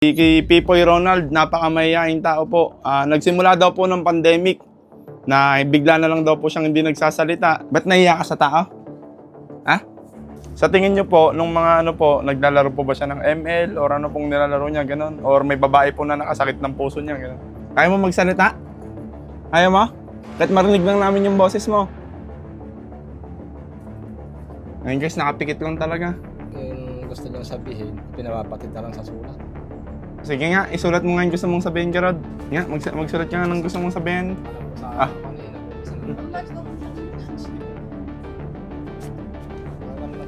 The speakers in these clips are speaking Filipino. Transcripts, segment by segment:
Kay Pipoy Ronald, napakamayayaing tao po. Nagsimula daw po ng pandemic na bigla na lang daw po siyang hindi nagsasalita. Ba't nahiya ka sa tao? Ha? Sa tingin niyo po, nung mga naglalaro po ba siya ng ML or ano pong nilalaro niya, gano'n? Or may babae po na nakasakit ng puso niya, gano'n? Kaya mo magsalita? Kaya mo? Kahit marinig lang namin yung boses mo. Ngayon guys, nakapikit lang talaga. Yung gusto niyang sabihin, pinapapatid na lang sa sulat. Sige nga, isulat mo nga yung gusto mong sabihin, Gerard. Nga, magsulat ka nga ng gusto mong sabihin.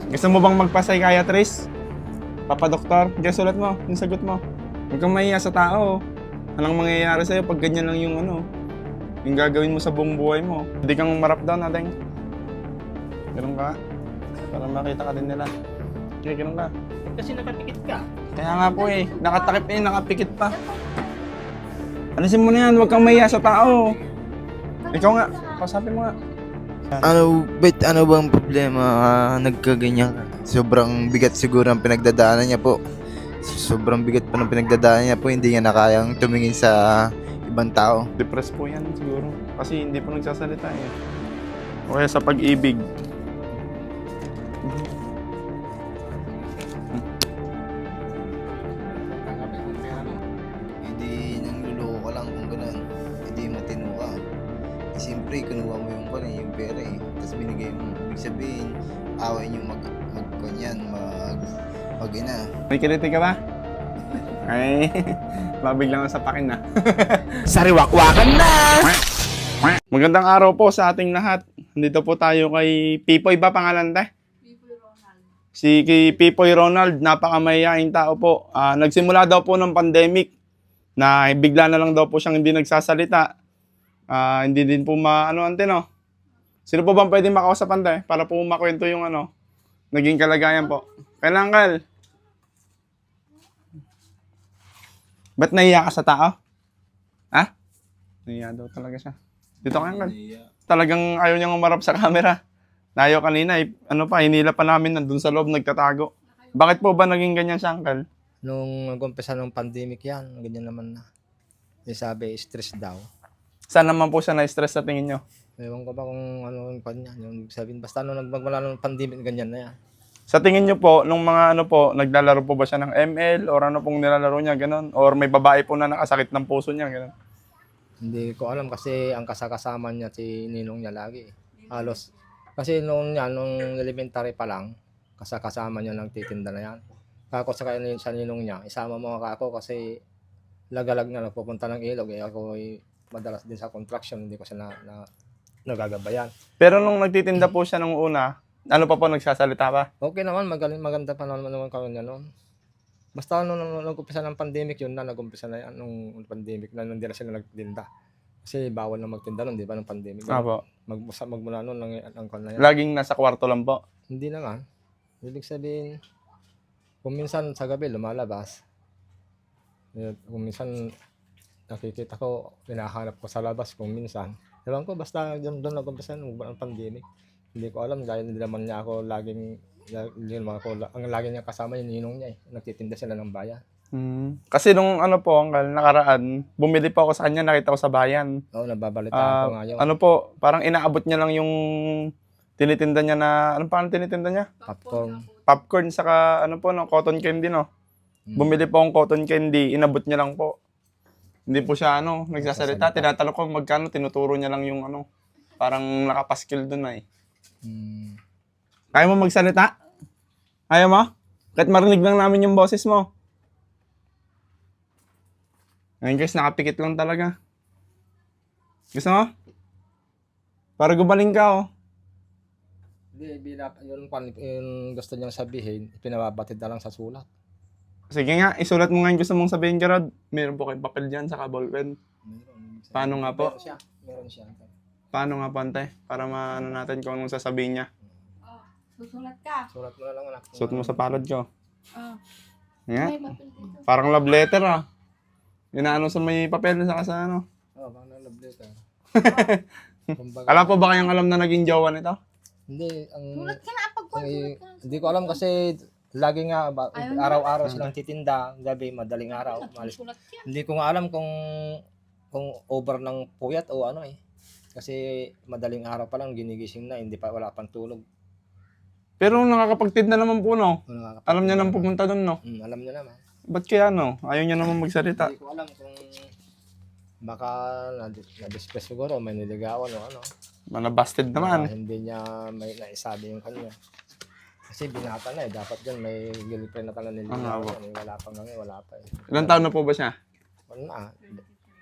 Gusto mo bang magpa-psychiatrist? Papa-doktor? Diyan, sulat mo, yung sagot mo. Huwag kang mahiya sa tao. Anong mangyayari sa'yo pag ganyan lang yung yung gagawin mo sa buong buhay mo. Hindi kang marap down, natin. Ganun ka. Para makita ka din nila. Okay, ganun ka. Kasi nakapikit ka. Kaya nga po nakatakip nakapikit pa. Alisin mo na yan, huwag kang mahiya sa tao. Ikaw nga, kausapin mo nga. Ano bang problema nagkaganyan ka? Sobrang bigat siguro ang pinagdadaanan niya po. Sobrang bigat pa ng pinagdadaanan niya po, hindi niya na kayang tumingin sa ibang tao. Depressed po yan siguro. Kasi hindi po nagsasalita eh. O kaya sa pag-ibig. Hindi nangluloko ka lang kung gano'n. Hindi matino ka. Siyempre, kinuha mo yung pera eh. Tapos binigay mo. Ibig sabihin, away niyo mag-ina. May kiliti ka ba? Ay, mabiglang sa pakin na. Sariwakwakan na! Magandang araw po sa ating lahat. Nandito po tayo kay Pipoy ba pangalan te? Pipoy Ronald. Si kay Pipoy Ronald, napakamayayaing tao po. Nagsimula daw po ng pandemic na bigla na lang daw po siyang hindi nagsasalita. Hindi din po ante no? Sino po bang pwede makausap ante para po makwento yung naging kalagayan po? Kailangan. Ba't nahiya ka sa tao? Ha? Nahiya daw talaga siya. Dito ka nga. Talagang ayaw niyang umarap sa camera. Nayo kanina, hinila pa namin nandun sa loob, nagtatago. Bakit po ba naging ganyan siya, Uncle? Nung nag-umpisa ng pandemic yan, ganyan naman na. Yung sabi, stress daw. Saan naman po siya na-stress sa tingin niyo? Ewan ko ba kung ano yung kanya. Yung sabihin, basta magmula ng pandemic, ganyan na yan. Sa tingin niyo po, nung mga naglalaro po ba siya ng ML or ano pong nilalaro niya, gano'n? Or may babae po na nakasakit ng puso niya, gano'n? Hindi ko alam kasi ang kasama niya si Ninong niya lagi. Halos. Kasi nung elementary pa lang, kasama niya nagtitinda na yan. Kako sa Ninong niya, isama mo ako kasi lagalag na nagpupunta ng ilog. Ako madalas din sa construction, hindi ko siya nagagabayan. Pero nung nagtitinda po siya nung una, ano pa po, nagsasalita pa? Okay naman, maganda pa naman kami niya noon. Basta nung nag-umpisa ng pandemic, yun na, nag-umpisa na yan, nung pandemic na hindi na sila nagtinda. Kasi bawal na magtinda noon, di ba, ng pandemic. Apo. Magmula noon, ang na yan. Laging nasa kwarto lang po. Hindi na nga. Ibig sabihin, kung minsan sa gabi lumalabas, kung minsan nakikita ko, hinahanap ko sa labas kung minsan. Ewan ko, basta doon nag-umpisa ng pandemic. Hindi ko alam dahil hindi naman niya ako ang lagi niya kasama yung ninong niya eh. Nagtitinda sila ng bayan. Kasi nung Uncle, nakaraan, bumili po ako sa kanya, nakita ko sa bayan. Oo, nababalitaan ko nga yun. Parang inaabot niya lang yung tinitinda niya na, ano pa ang tinitinda niya? Popcorn. Popcorn, saka cotton candy, no? Bumili po akong cotton candy, inabot niya lang po. Hindi po siya, nagsasalita. Tinatanong ko magkano, tinuturo niya lang yung parang nakapaskil dun na eh. Kaya mo magsalita? Kaya mo? Kahit marinig lang namin yung boses mo. Ngayon guys, nakapikit lang talaga. Gusto mo? Para gumaling ka, Hindi, yung gusto niyang sabihin, pinababatid na lang sa sulat. Sige nga, isulat mo nga yung gusto mong sabihin, Gerard. Meron po kayong papel dyan, saka ballpen. Paano nga po? Meron siya. Paano nga po, ante? Para maano natin kung anong sasabihin niya. Susulat ka. Sulat mo na lang anak. Suot mo sa palad ko. Nga? May papel dito. Parang love letter, Inaano sa may papel, saka sa Parang love letter. Alam po ba kayong alam na naging jowa nito? Hindi, Sulat ka na pag sulat ka. hindi ko alam kasi Lagi nga, Ayaw na araw-araw silang titinda, gabi, madaling araw. Nagsusulat ka. Hindi ko nga alam kung over ng puyat o ano eh. Kasi madaling araw pa lang, ginigising na, hindi pa, wala pang tulog. Pero nakakapagtid na naman po, no? Kung nakakapag- Alam niya nang pumunta doon, no? Alam niya naman. Ba't kaya, no? Ayaw niya naman magsalita. Hindi ko alam kung baka na-distress siguro, may niligawan o ano. Manabasted Baka naman. hindi niya may naisabi yung kanya. Kasi binata na eh, dapat dyan may girlfriend na talaga niligawan. Wala pa nga wala pa eh. Ilang taon na po ba siya? Ano na,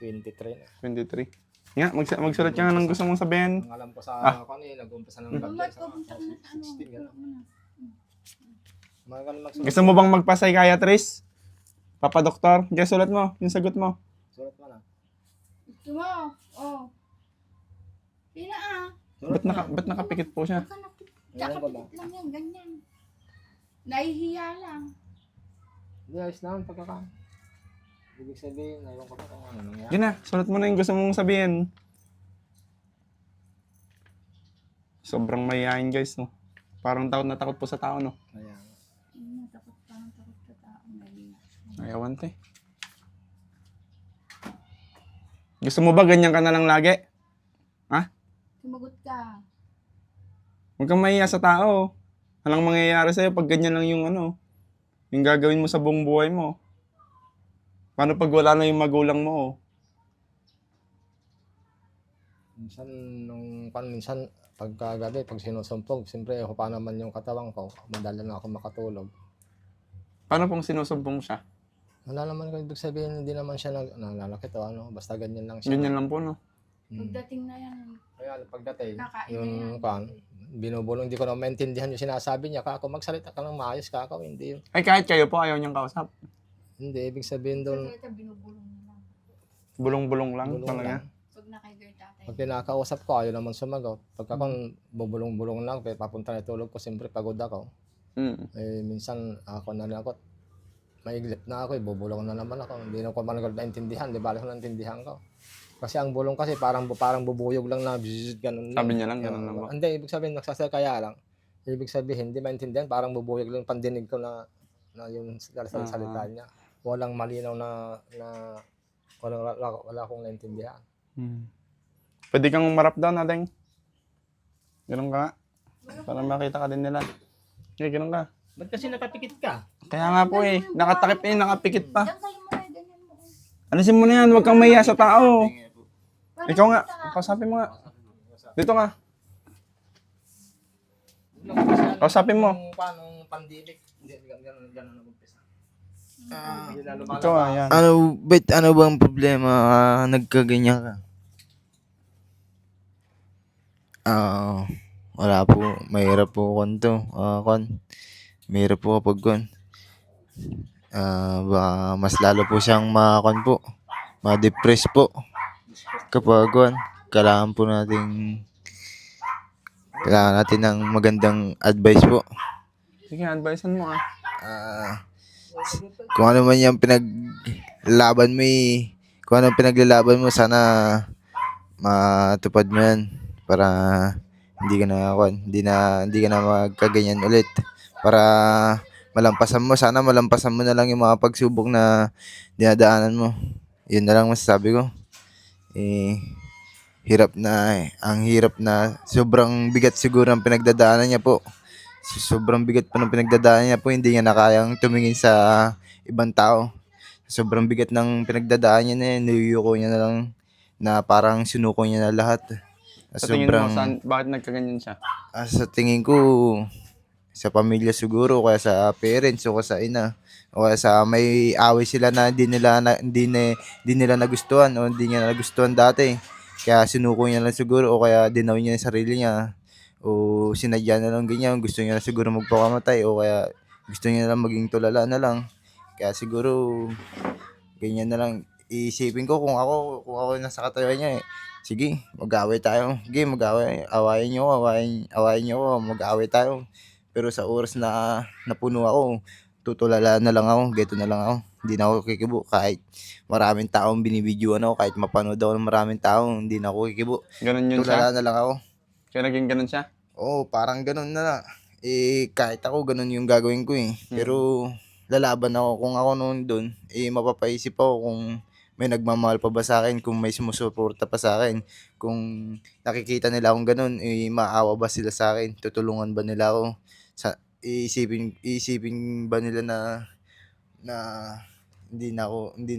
23 na. 23. Nga, magsulat ka nga ng gusto mong sabihin. Ang alam ko sa kanina, nag-umpisa ng Ba't vlog sa pupunta ka na, 16 gano'n. Mga ganun magsulat. Gusto mo bang magpa-psychiatrist? Papa doktor? Kaya sulat mo, yung sagot mo. Sulat mo na. Gusto mo? Oh. Sina Sulat mo na. Ba't nakapikit po siya? Baka napit. Alam ko ba? Kakapit lang yan, ganyan. Nahihiya lang. Hindi, ayos naman pagkaka. Ibig sabihin, ayaw ko pa kung ano nangyari. Yun na, sulat mo na yung gusto mong sabihin. Sobrang mayayain guys, no? Parang takot na takot po sa tao, no? Kaya, Takot sa tao. Nahihiya. Ayawan, te. Gusto mo ba ganyan ka na lang lagi? Sumagot ka. Huwag kang mahiya sa tao. Anong mangyayari sa'yo pag ganyan lang yung ano, yung gagawin mo sa buong buhay mo? Paano pag wala na yung magulang mo? minsan pagkagabi, pag sinusumpog, siyempre ako pa naman yung katawan ko, madala na ako makatulog. Paano pong sinusumbong siya? Wala naman ko ibig sabihin, hindi naman siya nalalakit o ano, basta ganyan lang siya. Ganyan lang po, no? Pagdating na yan, Kaya pagdating, kakain yung na yan. kan, binubulong, hindi ko na maintindihan yung sinasabi niya, kako magsalita ka ng maayos, kako, hindi yun. Ay, kahit kayo po, ayaw niyang kausap. Hindi, ibig sabihin doon, Sa binubulong na lang. Bulong-bulong lang bulong talaga. lang. Pag nakigay tatay. Pag kinakausap ko, ayaw naman sumagot. Pagka kung bubulong-bulong lang, papunta na tulog ko, siyempre pagod ako. Eh, minsan ako nalakot. Maiglip na ako, bubulong na naman ako. Hindi na ko man naintindihan, di ba? Alam ko naintindihan ko. Kasi ang bulong kasi parang bubuyog lang na bzzz, ganun lang. Sabi niya lang, ganun lang ba? Hindi, ibig sabihin, kaya lang. Ibig sabihin, hindi maintindihan, parang bubuyog lang pandinig ko na yung salita niya. Walang malinaw na wala akong naintindihan. Pwede kang umarap daw, Nadeng. Ganun ka nga. Para makita ka din nila. Okay, ganun ka. Ba't kasi nakapikit ka? Kaya nga po eh. Nakatakip eh, nakapikit pa. Tanggalin mo na, ganyan mo. Alisin mo na yan, huwag kang mahiya sa tao. Parang Ikaw nga, kita- kausapin mo nga. Dito nga. Kausapin mo. Paano pandemic? Hindi, ganun nag-umpisa. Ikaw nga, yan. Ano bang problema? Nagkaganyan ka? Wala po. Mahirap po konto. Mahirap po kapag kon. Baka mas lalo po siyang makakon po. Ma-depress po. Kapag kon. Kailangan natin ng magandang advice po. Sige, advisean mo ah. Kung ano man yung pinaglalaban mo kung ano pinaglalaban mo, sana matupad mo yan para hindi ka na magkaganyan ulit, para malampasan mo na lang yung mga pagsubok na dinadaanan mo. Yun na lang masasabi ko. Ang hirap na sobrang bigat siguro ang pinagdadaanan niya po. Sobrang bigat pa ng pinagdadaanan niya po, hindi niya na kayang tumingin sa ibang tao. Sobrang bigat ng pinagdadaanan niya na yun, niyuyuko niya na lang, na parang sinuko niya na lahat. Sa tingin mo, bakit nagkaganyan siya? Sa tingin ko, sa pamilya siguro, kaya sa parents, o kaya sa ina, o kaya sa may away sila na hindi nila nagustuhan, o hindi niya nagustuhan dati. Kaya sinuko niya lang siguro, o kaya dinaw niya yung sarili niya, o sinadya na lang ganyan, gusto niya na siguro magpakamatay, o kaya gusto niya na lang maging tulala na lang. Kaya siguro ganyan na lang iisipin ko. Kung ako nasa katawan niya, sige, mag-away tayo. Sige, mag-away, awayin niyo ako, mag-away tayo. Pero sa oras na napuno ako, tutulala na lang ako, geto na lang ako. Hindi na ako kikibo kahit maraming taong binibidyoan ako, kahit mapanood ako ng maraming tao, hindi na ako kikibo. Ganun yun Tulala siya? na lang ako. Kaya naging ganun siya? Oo, parang ganun na lang. kahit ako ganun yung gagawin ko eh. Pero lalaban ako kung ako noon doon, mapapaisip ako kung may nagmamahal pa ba sa akin, kung may sumusuporta pa sa akin, kung nakikita nila akong ganun, maawa ba sila sa akin, tutulungan ba nila ako, isipin ba nila na hindi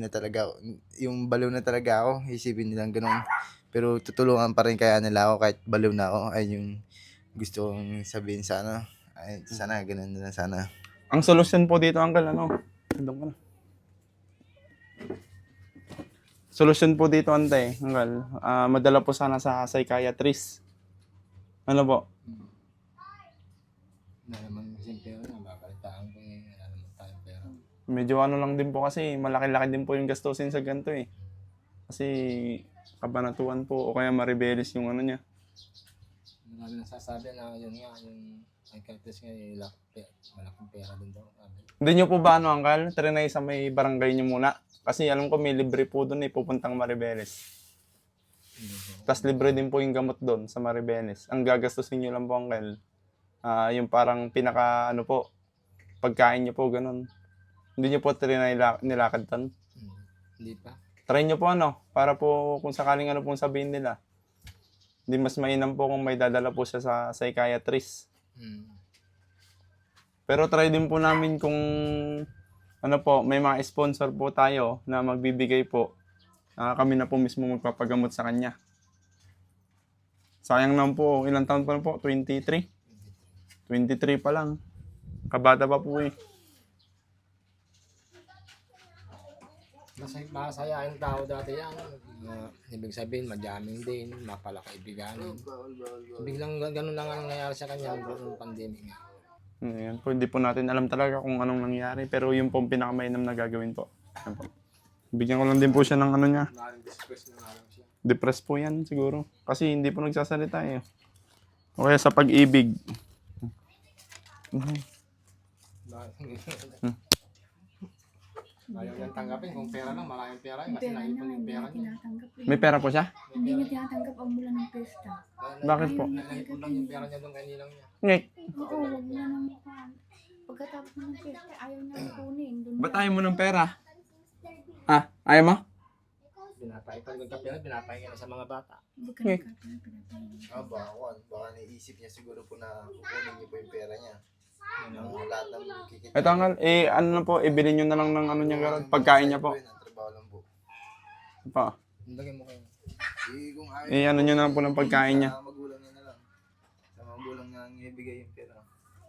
na talaga, yung baliw na talaga ako, isipin nilang ganun. Pero tutulungan pa rin kaya nila ako kahit baliw na ako, ay yung gusto kong sabihin sana. Ay, sana, ganun na lang sana. Ang solusyon po dito, Uncle, ano? Doon ka na. Solusyon po dito, Ante, Uncle. Madala po sana sa psychiatrist. Ano po? Na naman kasi pera na, babalitaan ko eh. Wala naman tayong pera. Medyo ano lang din po kasi, malaki-laki din po yung gastusin sa ganito eh. Kasi kabanatuan po o kaya maribelis yung ano niya. Marami nasasabi na yun nga, yung psychiatrist nga, malaking pera din daw. Hindi nyo po ba ano, Uncle? Trinay sa may barangay nyo muna. Kasi alam ko may libre po doon eh, pupuntang Maribeles. Tapos libre din po yung gamot doon sa Maribeles. Ang gagastusin nyo lang po, Uncle, yung parang pinaka ano po, pagkain nyo po, ganun. Hindi nyo po trinay nilakad tan. Hindi pa. Try nyo po ano, para po kung sakaling ano pong sabihin nila. Hindi mas mainam po kung may dadala po siya sa psychiatrist. Pero try din po namin kung ano po, may mga sponsor po tayo na magbibigay po. Kami na po mismo magpapagamot sa kanya. Sayang naman po, ilang taon pa na po? 23? 23 pa lang. Kabata pa po eh. Masayahin tao dati yan. Ibig sabihin, madyaming din, mapalakaibiganin. Biglang ganun lang ang nangyayari sa kanya noong pandemic nga. Ayan po, hindi po natin alam talaga kung anong nangyari. Pero yun po ang pinakamainam na gagawin po. Ayan po. Bigyan ko lang din po siya ng ano niya. Depressed po yan siguro. Kasi hindi po nagsasalita eh. O kaya sa pag-ibig. Ayaw niyang tanggapin. Kung pera lang, maraming pera. Yung Kasi pera naipon niya, yung hindi pera niya niya. tinatanggap eh. May pera po siya? Hindi niya tinatanggap ang mula ng pesta. Bakit po? Naipon lang yung pera niya doon kay nilang niya. Ngek. Oo, wag na nang mukhaan. Pagkatapos ng pesta, ayaw niya kunin. Doon Ba't ayaw mo ng pera? Ayaw mo? Pag nagkapera, pinapahinga na sa mga bata. Hindi ka nagkakaroon, pinapahinga. Baka naisip niya siguro po na kukunin niyo po yung pera niya. Lahat ng kikita. Ito Uncle, ano na po, ibili nyo na lang ng ano niya gano'n, pagkain niya po. Ang trabaho lang po. Pa. Lagay mo kayo. Kung ayaw Ano nyo na lang po ng pagkain niya. sa magulang niya na lang. Sa magulang niya ang ibigay yung pera.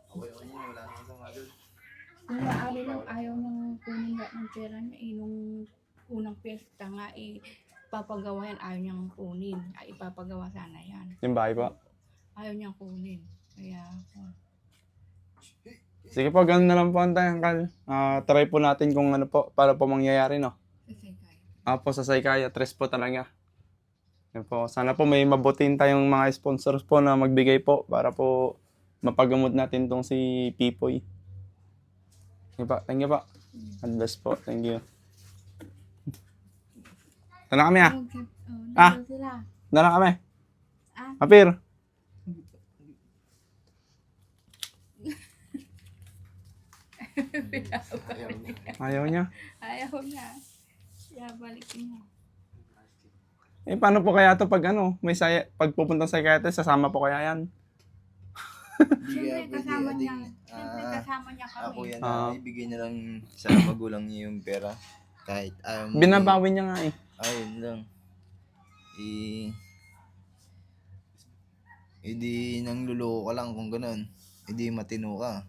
Okay niya, wala naman sa mga doon. Kung maaari lang, ayaw niyang kunin lahat ng pera niya. Nung unang pesta nga, papagawa yan, ayaw niyang kunin. Ipapagawa sana yan. Yung bahay po. Ayaw niyang kunin. Kaya, Sige po, ganun na lang po ang tayo, Uncle. Try po natin kung ano po, para po mangyayari, no? kasi kaya. Po, sa psychiatrist po talaga. Yan po. Sana po may mabutin tayong mga sponsors po na magbigay po para po mapagamot natin tong si Pipoy. Sige po, thank you po. God bless po, thank you. Ito na kami Nandun sila. Ito na kami. Ah. Apir. Ayaw niya. Ayaw niya. Kaya balik niya. Paano po kaya to pag ano, pag pupunta sa psychiatrist, sasama po kaya yan? Siyempre kasama niya. Siyempre kasama niya Ako kami. yan ibigay na lang sa magulang niya yung pera. Kahit ayaw mo. Binabawi niya nga eh. Ayun lang. Hindi nang luloko ka lang kung ganun. Hindi matino ka.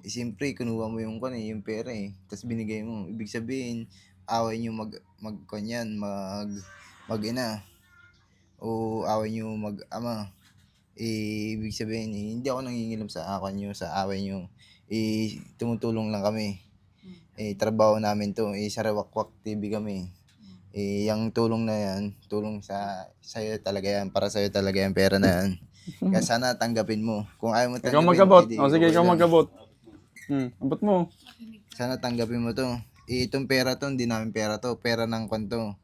Siyempre, kinuha mo yung yung pera eh. Tapos binigay mo. Ibig sabihin, away nyo mag-ina. O away nyo mag-ama. Ibig sabihin, hindi ako nangingilam sa akin nyo, sa away nyo. Tumutulong lang kami. Trabaho namin to. Sarawakwak TV kami. Yung tulong na yan, tulong sa'yo talaga yan. Para sa'yo talaga yung pera na yan. Kaya sana tanggapin mo. Kung ayaw mo tanggapin, Ikaw magabot. hindi, Sige, ikaw lang. magabot. Abot mo. Sana tanggapin mo to. Itong pera to, hindi namin pera to. Pera ng kwanto.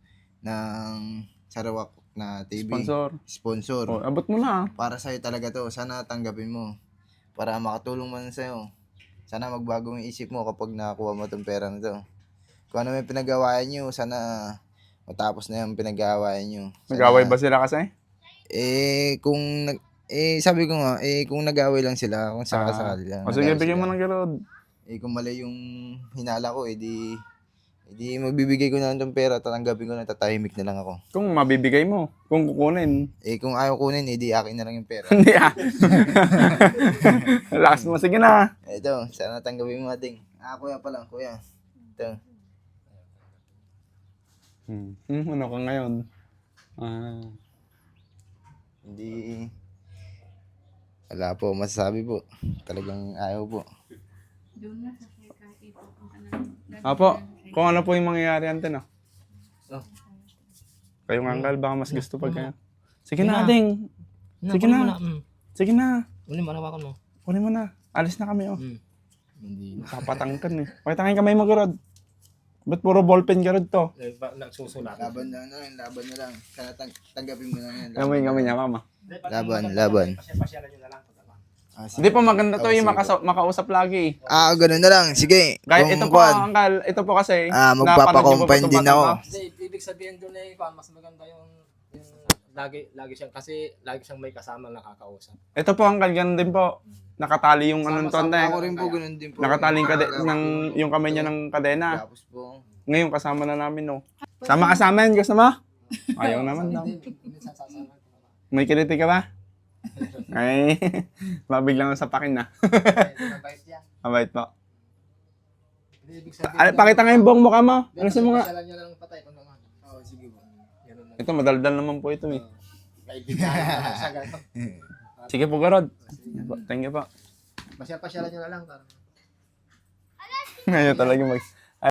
Ng Sarawak na TV. Sponsor. Sponsor. Abot mo na. Para sa'yo talaga to. Sana tanggapin mo. para makatulong man sa'yo. Sana magbago yung isip mo kapag nakakuha mo itong pera na to. Kung ano may pinag-awayan nyo, sana matapos na yung pinag-awayan nyo. Nag-away ba sila kasi? Sabi ko nga, kung nag-away lang sila, kung sakasakali lang. O sige, nag-away bigyan mo sila. ng garod. Kung mali yung hinala ko, edi magbibigay ko na lang itong pera, tatanggapin ko na, tatahimik na lang ako. Kung mabibigay mo, kung kukunin. Kung ayaw kunin, edi akin na lang yung pera. Hindi ah. Relax mo, sige na. Ito, sana tanggapin mo ating. Kuya pa lang, kuya. Ito. Ano ka ngayon? Hindi. Wala po, masasabi po. Talagang ayaw po. Doon na sa kahit pupunta na. Apo, kung ano po yung mangyayari antin ah. Oh. Kayong anggal, baka mas gusto pag kaya. Sige Sige na, na. Ading. Sige kunin na. mo na. Sige na. Uli mo, nawakan mo. Kunin mo na. Alis na kami oh. Hindi. Papatangkan eh. Pakita kayo kamay mo, garod. Ba't puro ballpen garod to? Nagsusulat. Laban na lang. Sana tanggapin mo na yan. Kamay niya, mama. Laban. Pasyalan nyo na lang. Hindi pa maganda to yung makausap lagi eh. Ganun na lang. Sige. Kahit ito po, anggal, ito po kasi. Magpapakompine napanood niyo ba din itong ako. bata to? Hindi, ibig sabihin doon mas maganda yung lagi siyang, kasi lagi siyang may kasama nakakausap. Ito po, anggal, ganun din po. Nakatali yung anong Sama-sama tonte. Ako rin po, ganun din po. Nakatali yung kamay niya ng kadena. Tapos po. Ngayon, kasama na namin, no. Sama ka sa amin, gusto mo? Ayaw naman daw. May kiniti ka ba? Ay, mabiglang sa pakin na. Mabait po. Pakita nga yung buong mukha mo. Ano sa mga? Pasyalan nyo na lang patay. Sige po. Ito, madaldal naman po ito eh. Kaibigan sa gano'n. Sige po, Garod. Thank you po. Pasyalan nyo na lang. Ngayon talaga